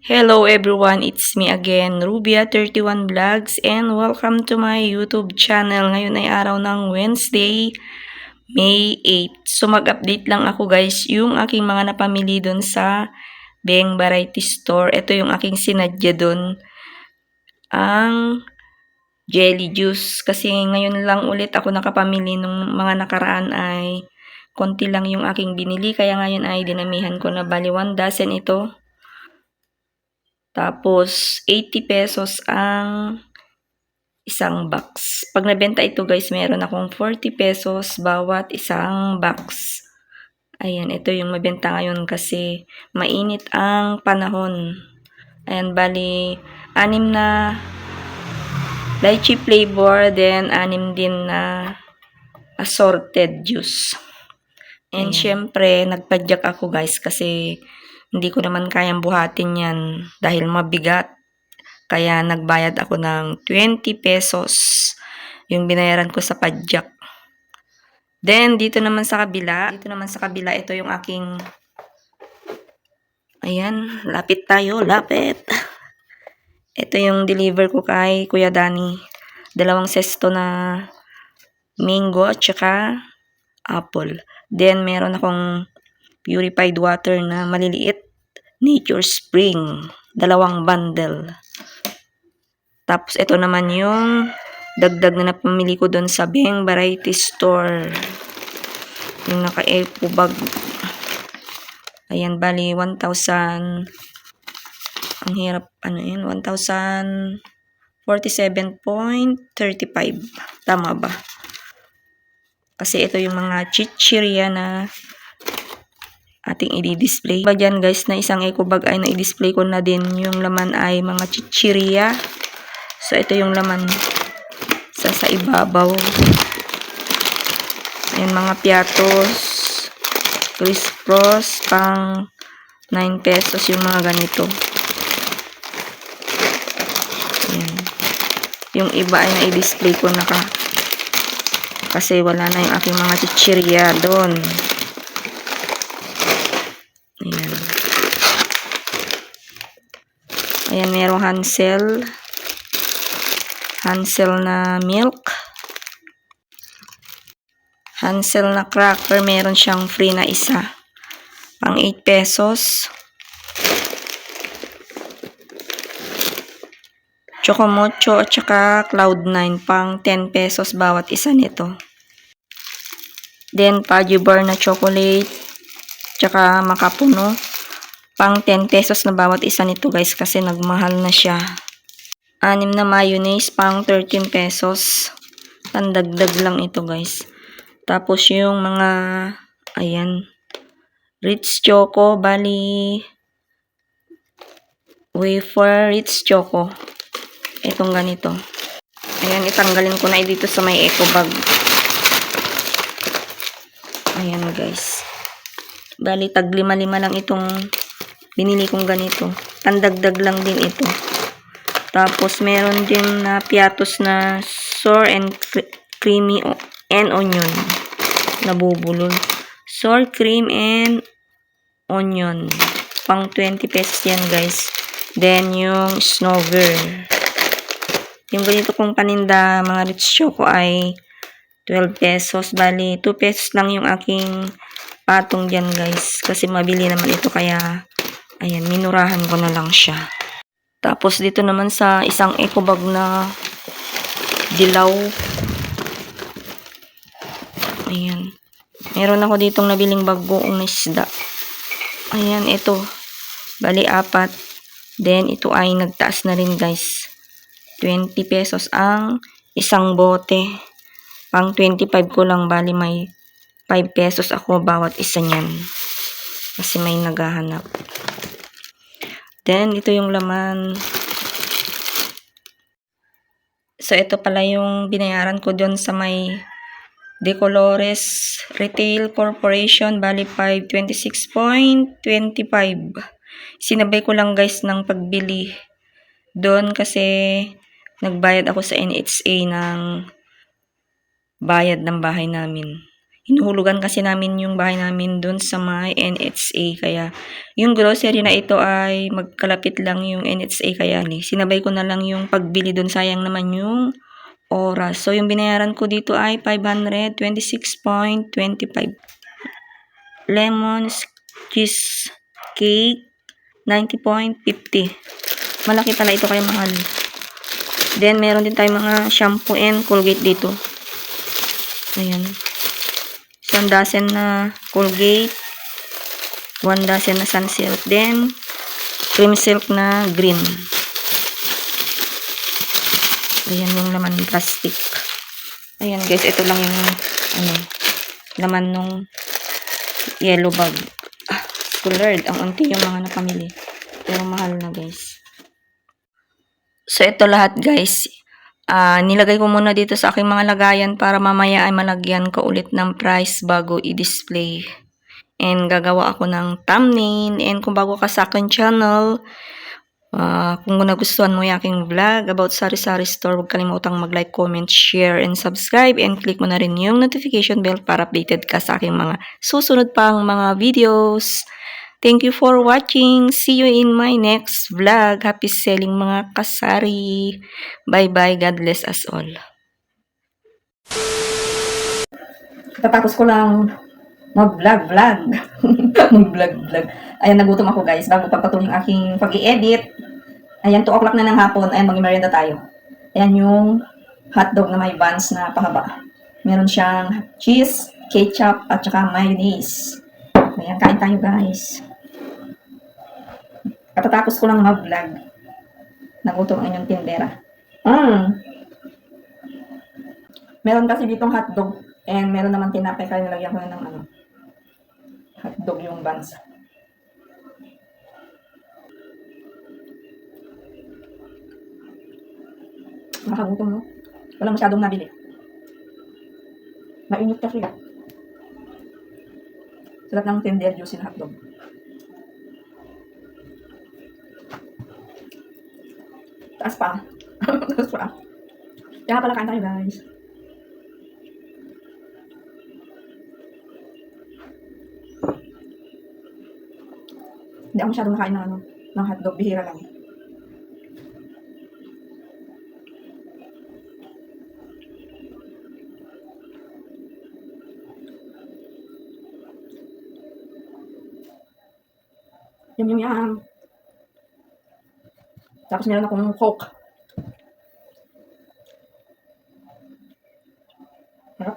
Hello everyone, it's me again, Rubia31 Vlogs, and welcome to my YouTube channel. Ngayon ay araw ng Wednesday, May 8. So mag-update lang ako guys, yung aking mga napamili doon sa Beng Variety Store. Ito yung aking sinadya doon, ang jelly juice. Kasi ngayon lang ulit ako nakapamili, nung mga nakaraan ay konti lang yung aking binili. Kaya ngayon ay dinamihan ko na, bali 1 dozen ito. Tapos, 80 pesos ang isang box. Pag nabenta ito guys, meron akong 40 pesos bawat isang box. Ayan, ito yung mabenta ngayon kasi mainit ang panahon. Ayan, bali, 6 na lychee flavor, then 6 din na assorted juice. And syempre, nagpadyak ako guys kasi hindi ko naman kayang buhatin yan dahil mabigat. Kaya nagbayad ako ng 20 pesos yung binayaran ko sa padyak. Then, dito naman sa kabila, ito yung aking, ayan, lapit tayo, lapit. Ito yung deliver ko kay Kuya Dani. 2 sesto na mango at saka apple. Then, meron akong purified water na maliliit, Nature Spring, 2 bundle. Tapos, ito naman yung dagdag na napamili ko doon sa Beng Variety Store. Yung naka-eco bag. Ayan, bali 1,000. Ang hirap, 1,047.35. Tama ba? Kasi ito yung mga chichirya na ating i-display. Ba dyan guys, na isang eco bag ay na-display ko na din. Yung laman ay mga chichirya. So, ito yung laman sa ibabaw. Ayan, mga piatos, Chris Cross, pang 9 pesos yung mga ganito. Ayan. Yung iba ay na-display ko na kasi wala na yung aking mga chichirya doon. Ayan. Ayan, merong Hansel na milk. Hansel na cracker, meron siyang free na isa. Pang 8 pesos. Chocomocho at saka Cloud9, pang 10 pesos bawat isa nito. Then, Paju Bar na chocolate, tsaka makapuno, pang 10 pesos na bawat isa nito guys kasi nagmahal na siya. 6 na mayonnaise, pang 13 pesos. Pandagdag lang ito guys. Tapos yung mga, ayan, Ritz Choco, bali, wafer Ritz Choco. Itong ganito. Ayan, itanggalin ko na dito sa may eco bag. Ayan guys. Bali, tag 5 lang itong binili kong ganito. Pandagdag lang din ito. Tapos, meron din na piatos na sour and creamy and onion. Nabubulol. Sour cream and onion. Pang 20 pesos yan guys. Then, yung Snover. Yung ganito kong paninda, mga Ritz Choco ay 12 pesos. Bali, 2 pesos lang yung aking patong dyan guys. Kasi mabili naman ito kaya, ayan, minurahan ko na lang siya. Tapos dito naman sa isang eco bag na dilaw. Ayan. Meron ako ditong nabiling bagoong na isda. Ayan, ito. Bali, 4. Then, ito ay nagtaas na rin guys. 20 pesos ang isang bote. Pang 25 ko lang, bali may 5 pesos ako bawat isa niyan. Kasi may naghahanap. Then, ito yung laman. So, ito pala yung binayaran ko doon sa may De Colores Retail Corporation. Bali, 526.25. Sinabay ko lang guys ng pagbili doon kasi nagbayad ako sa NHA ng bayad ng bahay namin. Hinuhulugan kasi namin yung bahay namin dun sa may NHA. Kaya yung grocery na ito ay magkalapit lang yung NHA. Kaya sinabay ko na lang yung pagbili dun. Sayang naman yung oras. So yung binayaran ko dito ay 526.25. Lemon cheesecake 90.50. Malaki pala ito kaya mahal. Then meron din tayong mga shampoo and Colgate dito. Ayan. 1 dozen na Colgate, 1 dozen na Sunsilk, then cream silk na green. Ayan yung laman ng plastic. Ayan guys, ito lang yung laman nung yellow bag. Colored, ang unti yung mga napamili. Pero mahal na guys. So ito lahat guys. Nilagay ko muna dito sa aking mga lagayan para mamaya ay malagyan ko ulit ng price bago i-display. And gagawa ako ng thumbnail. And kung bago ka sa akin channel, kung nagustuhan mo yung aking vlog about sari-sari store, huwag kalimutang mag-like, comment, share, and subscribe. And click mo na rin yung notification bell para updated ka sa aking mga susunod pang mga videos. Thank you for watching. See you in my next vlog. Happy selling mga kasari. Bye-bye. God bless us all. Tatapos ko lang mag-vlog. Mag-vlog. Ayan, nagutom ako guys. Bago pagpatuloy yung aking pag-i-edit. Ayan, 2 o'clock na ng hapon. Ayan, mag-merienda tayo. Ayan yung hotdog na may buns na pahaba. Meron siyang cheese, ketchup, at saka mayonnaise. Ayan, kain tayo guys. Katatapos ko lang mag-vlog. Nagutom ang inyong tindera. Meron kasi ditong hotdog. And meron naman tinapay. Kaya nilagyan ko na ng hotdog yung buns. Nakagutom no? Wala masyadong nabili. Mainit kasi. Sarap ng tender juicy na hotdog. Taas pa. Taas pa. Kaya pala kain tayo guys. Hindi ako masyadong nakain ng hotdog. Bihira lang. Yum. Tapos meron akong Coke. Harap.